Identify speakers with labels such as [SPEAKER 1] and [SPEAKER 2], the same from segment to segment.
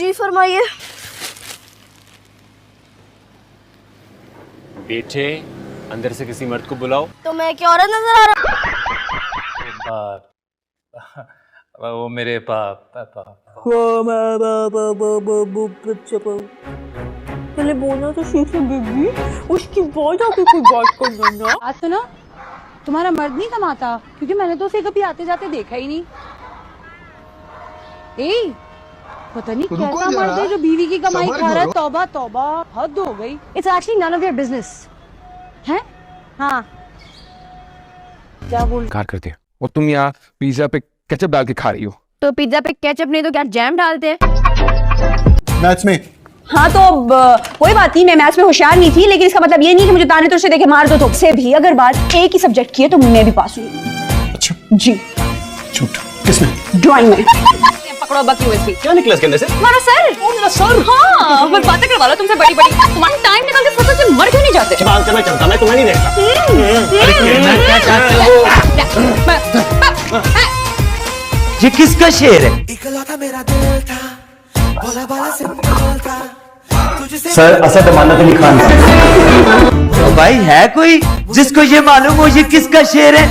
[SPEAKER 1] जी फरमाइए।
[SPEAKER 2] बेटे, अंदर से किसी मर्द को बुलाओ।
[SPEAKER 1] तो मैं क्या औरत नजर आ रहा?
[SPEAKER 3] वो मेरे पापा।
[SPEAKER 1] पहले बोलना तो सीख ले बेबी, उसकी बाद आके कोई बात करना ना।
[SPEAKER 4] आज सुनो, तुम्हारा मर्द नहीं कमाता, क्योंकि मैंने तो उसे कभी आते जाते देखा ही नहीं। ए, पता नहीं कैसा मर्द है जो बीवी की कमाई खा रहा है। तौबा तौबा, हद हो गई।
[SPEAKER 1] It's actually none of your business
[SPEAKER 4] है? हाँ,
[SPEAKER 1] क्या बोल?
[SPEAKER 5] कार करते हैं और तुम यहाँ पिज्जा पे केचप डाल के खा रही हो।
[SPEAKER 1] तो पिज्जा पे केचप नहीं तो क्या जैम डालते हैं?
[SPEAKER 6] मैच में
[SPEAKER 4] हाँ तो कोई बात नहीं, मैं मैथ्स में होशियार नहीं थी, लेकिन इसका मतलब ये नहीं कि मुझे ताने तुझसे देके मार दो। तो से भी अगर बात एक ही सब्जेक्ट की है तो मैं भी पास हुई।
[SPEAKER 6] अच्छा
[SPEAKER 4] जी।
[SPEAKER 6] झूठ किसमें?
[SPEAKER 4] ड्राइंग में। पकड़ो बकी यूएसबी।
[SPEAKER 6] क्या निकला इसके अंदर से?
[SPEAKER 4] तुम्हारा सर। ओ मेरा सर। हाँ, बस बातें करवा लो तुमसे बड़ी बड़ी। तुम्हारा टाइम निकाल के फुर्सत से मर क्यों नहीं जाते?
[SPEAKER 6] बात करना चाहता मैं, तुम्हें नहीं देखता।
[SPEAKER 7] ये किसका शेर है?
[SPEAKER 6] सर असद अमानत अली खान का।
[SPEAKER 7] तो भाई है कोई जिसको ये मालूम हो ये किसका शेर है?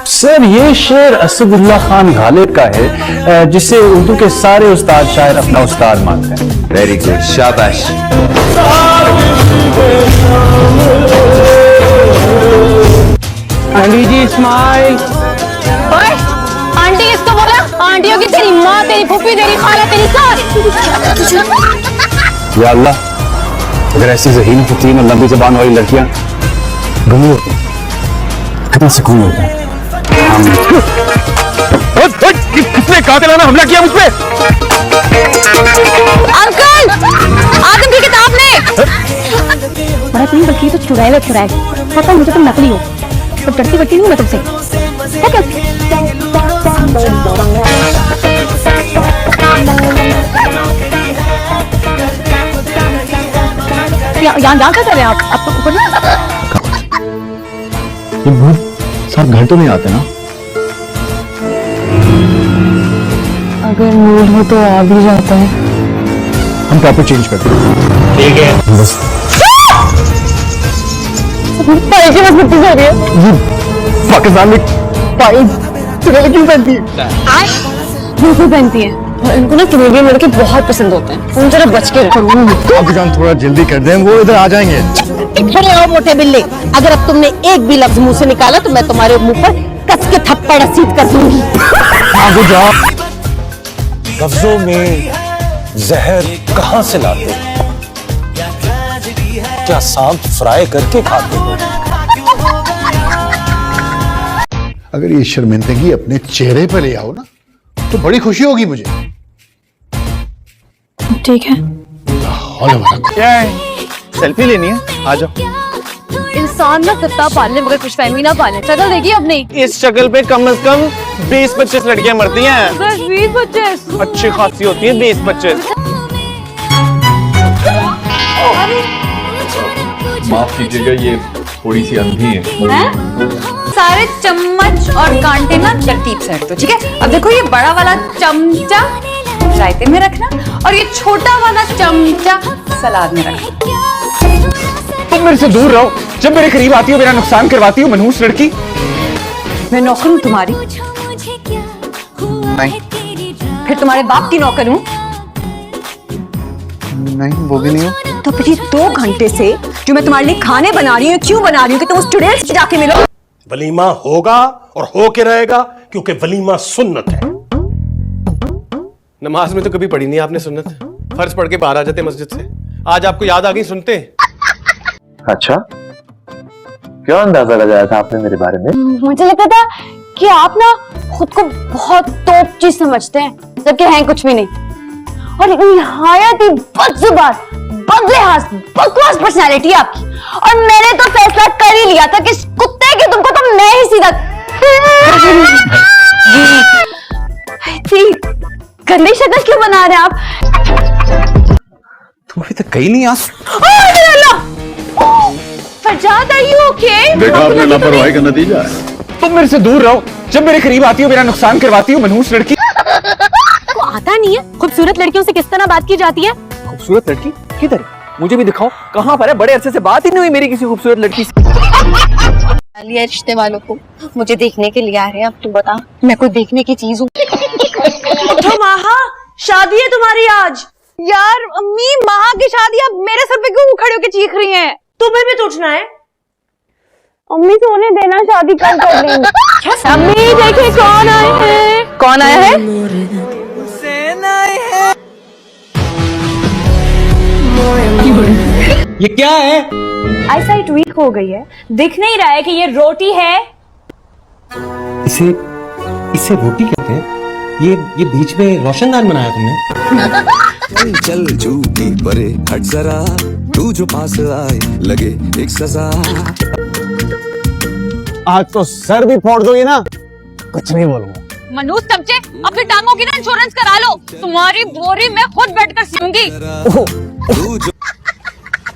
[SPEAKER 6] सर ये शेर असदुल्ला खान गालिब का है, जिसे उर्दू के सारे उस्ताद शायर अपना उस्ताद मानते हैं।
[SPEAKER 7] वेरी गुड, शाबाश।
[SPEAKER 6] आंटी जी स्माइल।
[SPEAKER 1] आंटी इसको बोला, आंटियों की तेरी माँ, तेरी फूफी, तेरी खाला, तेरी सास।
[SPEAKER 6] या अल्लाह, अगर ऐसी ज़हीन फतीम और लंबी ज़बान वाली लड़कियां गमी होती कितना सुकून होता है।
[SPEAKER 5] किसने कातिलाना हमला किया मुझ पे?
[SPEAKER 1] अंकल, आदम की किताब ने बड़ा नहीं, बल्कि तो चुराए पता मुझे तुम नकली हो, तो डरती बटी नहीं मैं तुमसे। यहाँ क्या कर रहे हैं आप? आपको ऊपर
[SPEAKER 6] ये भूत सब घर तो नहीं आते ना?
[SPEAKER 1] अगर मूड हो तो आ भी जाता है।
[SPEAKER 6] हम टॉपिक चेंज करते हैं। ठीक है बस। ये पाकिस्तान में चुड़ैल क्यों पहनती है?
[SPEAKER 1] बिल्कुल पहनती है। इनको ना कैनेडियन लड़के बहुत पसंद होते हैं, उन जरा बच के रखो।
[SPEAKER 6] आप जान थोड़ा जल्दी कर दें, वो इधर आ जाएंगे।
[SPEAKER 1] खड़े हो मोटे बिल्ले, अगर अब तुमने एक भी लफ्ज मुंह से निकाला तो मैं तुम्हारे मुंह पर कस के थप्पड़ रसीद कर दूंगी।
[SPEAKER 6] आगे जाओ। लफ्जों में जहर कहाँ से लाते हो? क्या सांप फ्राई करके खाते हो? अगर ये शर्मिंदगी अपने चेहरे पर ले आओ ना तो बड़ी खुशी होगी मुझे।
[SPEAKER 1] ठीक है।
[SPEAKER 5] क्या है? सेल्फी लेनी है? आ जाओ।
[SPEAKER 1] इंसान ना कुत्ता पालने मगर खुशफहमी ना पाले। शक्ल देखिए अपनी।
[SPEAKER 3] इस शक्ल पे कम से कम 20-25 लड़कियां मरती हैं।
[SPEAKER 1] बस 20-25
[SPEAKER 3] अच्छी खासी होती है 20-25।
[SPEAKER 5] माफ कीजिएगा, ये थोड़ी सी अंधी है।
[SPEAKER 4] सारे चम्मच और कांटे ना तरतीब से रख दो, ठीक है? अब देखो ये बड़ा वाला चमचा रायते में रखना और ये छोटा वाला चमचा सलाद में रखना।
[SPEAKER 5] तुम मेरे से दूर रहो, जब मेरे करीब आती हो मेरा नुकसान करवाती हो मनहूस लड़की।
[SPEAKER 4] मैं नौकर हूँ तुम्हारी?
[SPEAKER 5] नहीं।
[SPEAKER 4] फिर तुम्हारे बाप की नौकर हूँ?
[SPEAKER 5] नहीं, वो भी नहीं हो।
[SPEAKER 4] तो फिर 2 घंटे से जो मैं तुम्हारे लिए खाने बना रही हूँ, क्यों बना रही हूँ कि तुम उस चुड़ैल से जाके मिलो?
[SPEAKER 8] वलीमा होगा और हो के रहेगा, क्योंकि वलीमा सुन्नत है।
[SPEAKER 3] नमाज में तो कभी पढ़ी नहीं आपने सुन्नत। फर्ज पढ़ के बाहर आ जाते मस्जिद से। आज आपको याद आ गई सुनते।
[SPEAKER 9] अच्छा, क्या अंदाजा लगाया था आपने मेरे बारे में?
[SPEAKER 1] मुझे लगता था कि आप ना खुद को बहुत टॉप चीज समझते हैं, जबकि हैं कुछ भी नहीं। और निहायत ही बदजुबान, बदलिहाज, बकवास पर्सनालिटी आपकी। और मैंने तो फैसला कर ही लिया था कि इस कुत्ते की तुमको तो मैं ही सीधा। गंदी शक्ल क्यों बना रहे हैं आप?
[SPEAKER 5] तुम अभी तक कहीं नहीं आ।
[SPEAKER 1] Farzad, are you okay?
[SPEAKER 6] देखा आपने लापरवाही का नतीजा है।
[SPEAKER 5] तुम मेरे से दूर रहो, जब मेरे करीब आती हो मेरा नुकसान करवाती हो मनहूस लड़की।
[SPEAKER 1] पता नहीं है खूबसूरत लड़कियों से किस तरह बात की जाती है?
[SPEAKER 5] खूबसूरत लड़की किधर है? मुझे भी दिखाओ, कहाँ पर है? बड़े अरसे से बात ही नहीं हुई मेरी किसी खूबसूरत लड़की से।
[SPEAKER 1] लिया रिश्ते वालों को मुझे देखने के लिए आ रहे हैं। अब तू बता, मैं कोई देखने की चीज हूँ?
[SPEAKER 10] उठो माहा, शादी है तुम्हारी आज।
[SPEAKER 1] यार अम्मी, माँ की शादी अब मेरे सर पे क्यों खड़े होके चीख रही हैं?
[SPEAKER 10] तुम्हें भी तो उठना है।
[SPEAKER 1] अम्मी सोने देना, शादी कल कर देंगे। अम्मी देखिए कौन आए हैं। कौन आया है?
[SPEAKER 5] ये क्या है?
[SPEAKER 10] आईसाइट वीक हो गई है, दिख नहीं रहा है कि ये रोटी है।
[SPEAKER 5] इसे रोटी कहते हैं? ये बीच में रोशनदान बनाया तुमने?
[SPEAKER 11] चल झूठी परे हट जरा, तू जो पास आए लगे एक सजा।
[SPEAKER 6] आज तो सर भी फोड़ दोगे ना, कुछ नहीं बोलूंगा।
[SPEAKER 1] मनूस चमचे, अपनी टांगों की ना इंश्योरेंस करा लो। तुम्हारी बोरी मैं खुद बैठकर सीऊंगी।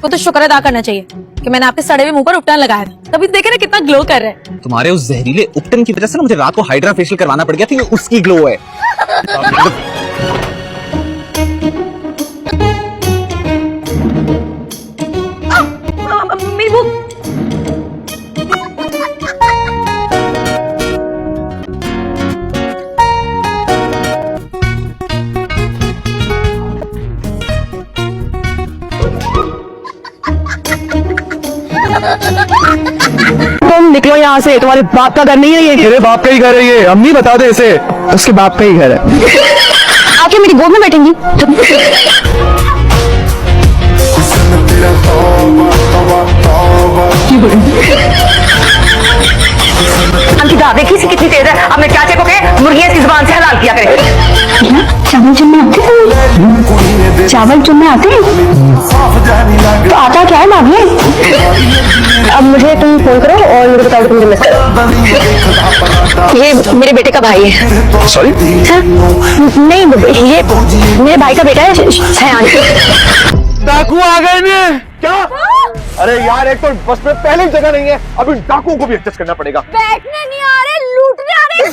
[SPEAKER 10] को तो शुक्र अदा करना चाहिए कि मैंने आपके सड़े हुए मुंह पर उपटन लगाया था, तभी देखे ना कितना ग्लो कर रहे हैं।
[SPEAKER 5] तुम्हारे उस जहरीले उपटन की वजह से ना मुझे रात को हाइड्रा फेशियल करवाना पड़ गया था, ये उसकी ग्लो है।
[SPEAKER 10] मेरी भूख।
[SPEAKER 7] तुम निकलो यहाँ से, तुम्हारे बाप का घर नहीं है ये।
[SPEAKER 6] मेरे बाप का ही घर है ये, अम्मी बता दे इसे। उसके बाप का ही घर है।
[SPEAKER 1] आके मेरी गोद में बैठेंगी?
[SPEAKER 10] अंकिता देखी सी कितनी तेज है। अपने चाचे को कहे मुर्गियां इसकी जुबान से हलाल किया करे।
[SPEAKER 1] चावल चुनने आते हैं? चावल चुनने आते हैं? तो आता क्या है मामी? अब मुझे तुम फोन करो और मुझे बताओ तुम मिस करो। ये मेरे बेटे का भाई है।
[SPEAKER 6] सॉरी?
[SPEAKER 1] नहीं, ये मेरे भाई का बेटा है शयान।
[SPEAKER 6] डाकू आ गए ने। क्या? अरे यार, एक तो बस में पहले ही जगह नहीं है, अभी डाकुओं को भी एडजस्ट करना पड़ेगा।
[SPEAKER 1] बैठने नहीं आ रहे, लूटने आ रहे।